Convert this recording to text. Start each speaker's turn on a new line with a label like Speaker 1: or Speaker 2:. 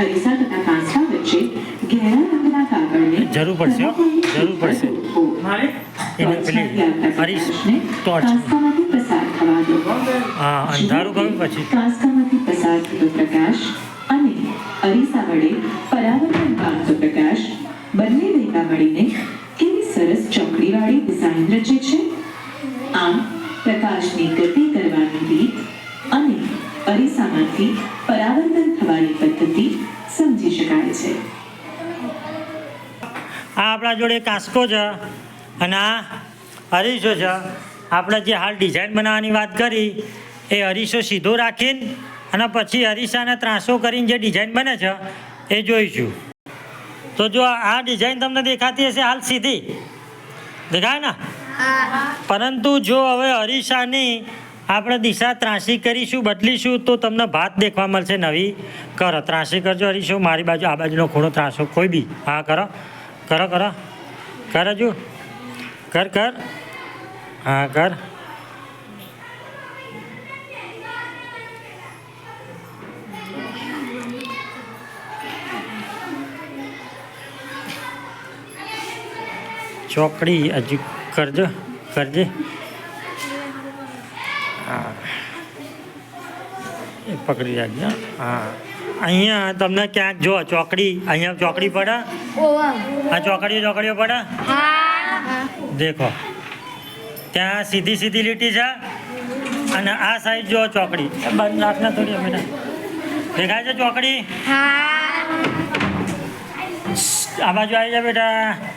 Speaker 1: અરીસા તથા કાંસા વચ્ચે ઘેરા રંગના કાગળને
Speaker 2: જરૂર પડશે
Speaker 1: મારે
Speaker 2: હરીશ ટોર્ચ
Speaker 1: કાંસામાંથી પસાર થવા દો.
Speaker 2: હા અંધારું ગયું પછી
Speaker 1: કાંસામાંથી પસાર થતો પ્રકાશ અને અરીસા વડે પરાવર્તન પામતો પ્રકાશ બંને ભેગા મળીને કેવી સરસ ચોકડીવાળી ડિઝાઇન રચે છે. આમ પ્રકાશની ગતિ કરવાની રીત અને અરીસામાંથી પરાવર્તન થવાની પદ્ધતિ સમજી શકાય છે.
Speaker 2: આ આપણા જોડે કાંસકો છે અને આ અરીસો છે. આપણે જે હાલ ડિઝાઇન બનાવવાની વાત કરી એ અરીસો સીધો રાખીને અને પછી અરીસાને ત્રાસો કરીને જે ડિઝાઇન બને છે એ જોઈશું. તો જો આ ડિઝાઇન તમને દેખાતી હશે હાલ સીધી દેખાય ને, પરંતુ જો હવે અરીસાની આપણે દિશા ત્રાસી કરીશું બદલીશું તો તમને ભાત દેખવા મળશે નવી. કરો ત્રાસી કરજો અરીસો, મારી બાજુ આ બાજુનો ખૂણો ત્રાસો કોઈ બી. હા કરો કરો કરો કર હજુ કર કર હા કર. ચોકડી હજુ કરજો કરજે. હા એ પકડી રાખજો. હા અહીંયા તમને ક્યાંક જો ચોકડી, અહીંયા ચોકડી પડે, આ ચોકડીઓ પડે દેખો ત્યાં સીધી સીધી લીટી છે અને આ સાઈડ જો ચોકડી બંધ રાખના થોડી બેટા દેખાય છે ચોકડી. આ બાજુ આવી જાય બેટા.